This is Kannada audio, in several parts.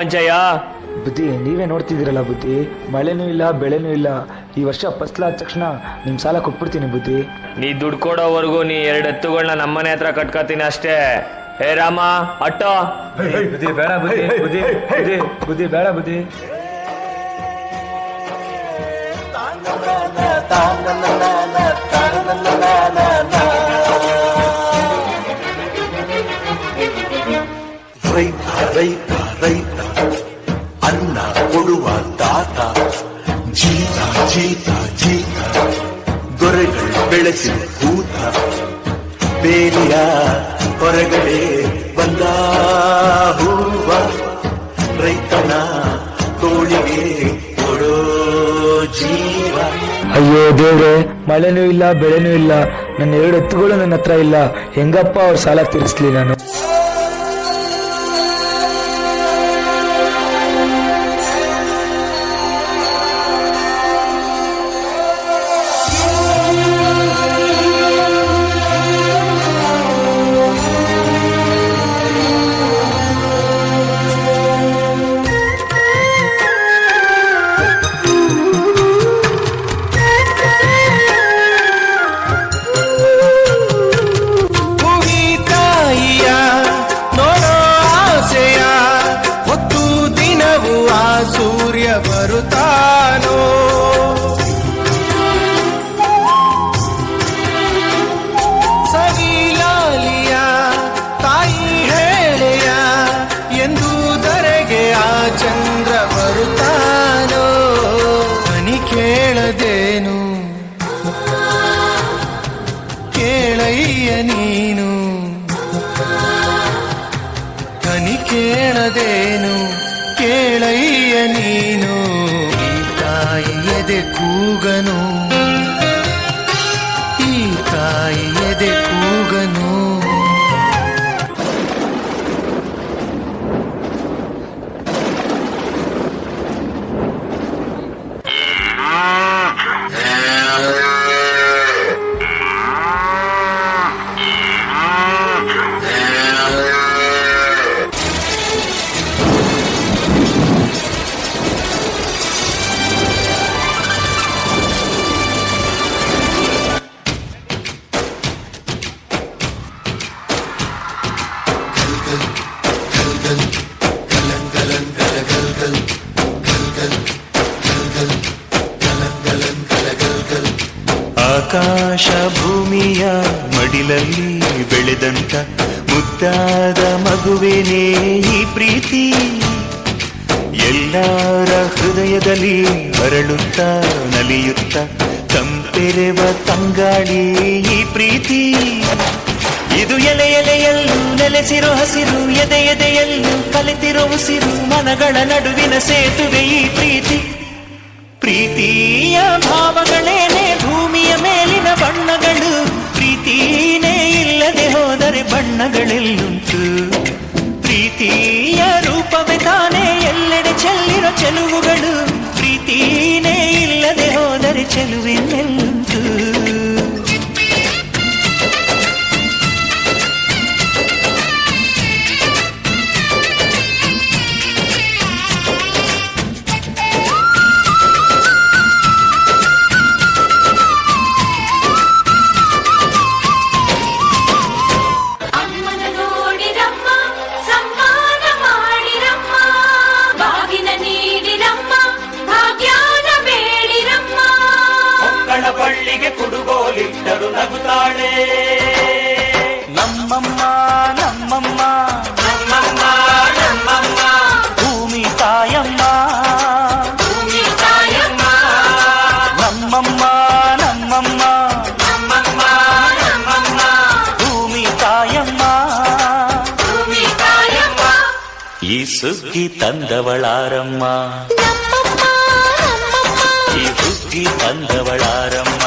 ಮಂಜಯ್ಯ, ಬುದ್ಧಿ ನೀವೇ ನೋಡ್ತಿದ್ದೀರಲ್ಲ ಬುದ್ಧಿ, ಮಳೆನೂ ಇಲ್ಲ ಬೆಳೆನೂ ಇಲ್ಲ. ಈ ವರ್ಷ ಫಸ್ಲಾದ ತಕ್ಷಣ ನಿಮ್ ಸಾಲ ಕೊಟ್ಬಿಡ್ತೀನಿ ಬುದ್ಧಿ. ನೀ ದುಡ್ಡು ಕೊಡೋವರೆಗೂ ನೀ 2 ಎತ್ತುಗಳನ್ನ ನಮ್ಮನೆ ಹತ್ರ ಕಟ್ಕೋತೀನಿ ಅಷ್ಟೇ. ಹೇ ರಾಮ, ಅಟ್ಟೋ. ಬುದ್ಧಿ ಬೇಡ ಬುದ್ಧಿ, ಬುದ್ಧಿ ಬುದ್ಧಿ ಬುದ್ಧಿ ಬೇಡ ಬುದ್ಧಿ. ರೈತ ರೈತ ರೈತ ಅನ್ನ ಕೊಡುವ ದಾತ, ಜೀತ ಜೀತ ಜೀತ ದೊರೆಗಳು ಬೆಳೆಸಿ ಭೂತ, ಬೇಲಿಯ ಹೊರಗಡೆ ಬಂದ ಹೂವ, ರೈತನ ತೋಳಿಗೆ ಕೊಡೋ ಜೀವ. ಅಯ್ಯೋ ದೇವ್ರೆ, ಮಳೆನೂ ಇಲ್ಲ ಬೆಳೆನೂ ಇಲ್ಲ, ನನ್ನ 2 ಎತ್ತುಗಳು ನನ್ನ ಹತ್ರ ಇಲ್ಲ. ಹೆಂಗಪ್ಪ ಅವ್ರ ಸಾಲ ತೀರಿಸ್ಲಿ ನಾನು? ಸೂರ್ಯ ಬರುತ್ತಾನೋ, ಸವಿಲಾಲಿಯ ತಾಯಿ ಹೇಳೆಯ ಎಂದು ಧರೆಗೆ ಆ ಚಂದ್ರ ಬರುತ್ತಾನೋ. ಕನಿ ಕೇಳದೇನು ಕೇಳಯ್ಯ ನೀನು, ಕನಿ ಕೇಳದೇನು ಕೇಳಯ್ಯ ನೀನು. ಈ ತಾಯಿ ಎದೆ ಕೂಗನು, ಈ ತಾಯಿ ಎದೆ ಕೂಗನು. ಆಕಾಶ ಭೂಮಿಯ ಮಡಿಲಲ್ಲಿ ಬೆಳೆದಂತ ಮುದ್ದಾದ ಮಗುವೇನೇ ಈ ಪ್ರೀತಿ, ಎಲ್ಲರ ಹೃದಯದಲ್ಲಿ ಅರಳುತ್ತಾ ನಲಿಯುತ್ತ ತಂಪೆರೆವ ತಂಗಾಳಿ ಈ ಪ್ರೀತಿ. ಇದು ಎಲೆ ಎಲೆಯಲ್ಲೂ ನೆಲೆಸಿರೋ ಹಸಿರು, ಎದೆ ಎದೆಯಲ್ಲೂ ಕಲೆತಿರೋ ಉಸಿರು, ಮನಗಳ ನಡುವಿನ ಸೇತುವೆ ಈ ಪ್ರೀತಿ. ಪ್ರೀತಿಯ ಭಾವಗಳೇನೆ ಭೂಮಿಯ ಮೇಲಿನ ಬಣ್ಣಗಳು, ಪ್ರೀತಿನೇ ಇಲ್ಲದೆ ಹೋದರೆ ಬಣ್ಣಗಳೆಲ್ಲುಂಟು. ಪ್ರೀತಿಯ ರೂಪವೇ ತಾನೇ ಎಲ್ಲೆಡೆ ಚೆಲ್ಲಿರೋ ಚೆಲುವುಗಳು, ಪ್ರೀತಿನೇ ಇಲ್ಲದೆ ಹೋದರೆ ಚೆಲುವಿನೆಲ್ಲುಂಟು. ಬಳ್ಳಿಗೆ ಕುಡುಗೋಲಿಟ್ಟರು ನಗುತ್ತಾಳೆ ನಮ್ಮಮ್ಮ ನಮ್ಮಮ್ಮ ನಮ್ಮಮ್ಮ ನಮ್ಮಮ್ಮ, ಭೂಮಿ ತಾಯಮ್ಮ, ಭೂಮಿ ತಾಯಮ್ಮ ನಮ್ಮಮ್ಮ ನಮ್ಮಮ್ಮ ನಮ್ಮಮ್ಮ ನಮ್ಮಮ್ಮ, ಭೂಮಿ ತಾಯಮ್ಮ. ಭೂಮಿ ತಾಯಮ್ಮ. ಈ ಸುಗ್ಗಿ ತಂದವಳಾರಮ್ಮ, ಈ ಹುಗ್ಗಿ ತಂದವಳಾರಮ್ಮ,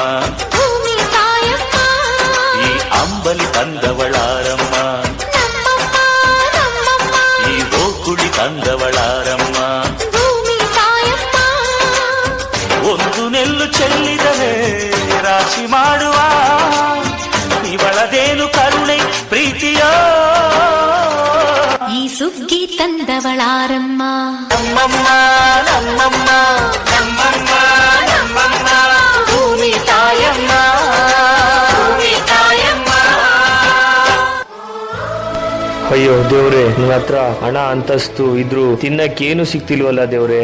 ಈ ಅಂಬಲಿ ತಂದವಳಾರಮ್ಮ, ಈ ಓಕುಳಿ ತಂದವಳಾರಮ್ಮ. ಒಂದು ನೆಲ್ಲು ಚೆಲ್ಲಿದರೆ ರಾಶಿ ಮಾಡುವ ಇವಳದೇನು ಕರುಣೆ ಪ್ರೀತಿಯೋ. ಈ ಸುಗ್ಗಿ ತಂದವಳಾರಮ್ಮ ನಮ್ಮಮ್ಮ ನಮ್ಮಮ್ಮ ನಮ್ಮಮ್ಮ ನಮ್ಮಮ್ಮ ಭೂಮಿ ತಾಯಮ್ಮ ಭೂಮಿ ತಾಯಮ್ಮ. ಅಯ್ಯೋ ದೇವ್ರೆ, ನನ್ನ ಹತ್ರ ಹಣ ಅಂತಸ್ತು ಇದ್ರು ತಿನ್ನಕ್ಕೇನು ಸಿಕ್ತಿಲ್ವಲ್ಲ ದೇವ್ರೆ.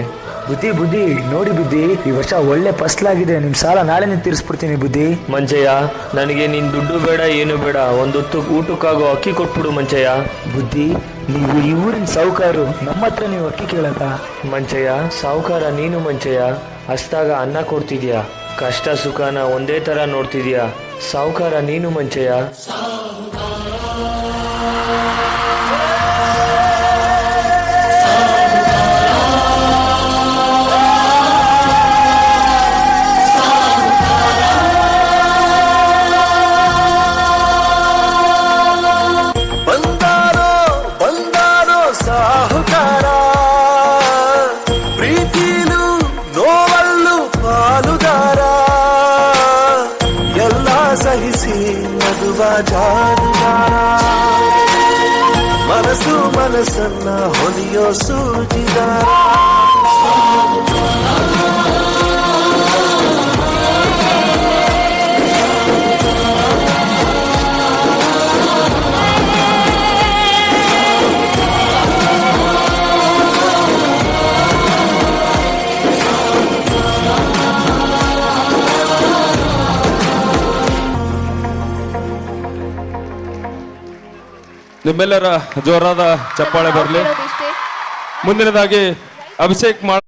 ಬುದ್ಧಿ ಬುದ್ಧಿ ನೋಡಿ ಬುದ್ಧಿ, ಈ ವರ್ಷ ಒಳ್ಳೆ ಫಸ್ಲಾಗಿದೆ. ನಿಮ್ ಸಾಲ ನಾಳೆನೇ ತೀರಿಸ್ಬಿಡ್ತೀನಿ ಬುದ್ಧಿ. ಮಂಚಯ್ಯ, ನನಗೆ ನಿನ್ ದುಡ್ಡು ಬೇಡ ಏನು ಬೇಡ, ಒಂದೊತ್ತು ಊಟಕ್ಕಾಗೋ ಅಕ್ಕಿ ಕೊಟ್ಬಿಡು ಮಂಚಯ್ಯ. ಬುದ್ಧಿ, ನೀವು ಈ ಊರಿನ ಸಾಹುಕಾರು, ನಮ್ಮ ಹತ್ರ ನೀವು ಅಕ್ಕಿ ಕೇಳಕ? ಮಂಚಯ್ಯ, ಸಾವುಕಾರ ನೀನು ಮಂಚಯ್ಯ. ಹಸ್ದಾಗ ಅನ್ನ ಕೊಡ್ತಿದ್ಯಾ, ಕಷ್ಟ ಸುಖನ ಒಂದೇ ತರ ನೋಡ್ತಿದ್ಯಾ. ಸಾವುಕಾರ ನೀನು ಮಂಚಯ್ಯ. ಬಂದಾರೋ ಬಂದಾರೋ ಸಾಹುಕಾರ, ಪ್ರೀತಿಲು ನೋವಲ್ಲು ಪಾಲುದಾರ, ಎಲ್ಲ ಸಹಿಸಿ ನಗುವ ಜಾನುಗಾರ, ಮನಸ್ಸು ಮನಸ್ಸನ್ನ ಹೊಲಿಯೋ ಸೂಜಿದಾರ. ನಿಮ್ಮೆಲ್ಲರ ಜೋರಾದ ಚಪ್ಪಾಳೆ ಬರಲಿ. ಮುಂದಿನದಾಗಿ ಅಭಿಷೇಕ್ ಮಾಡ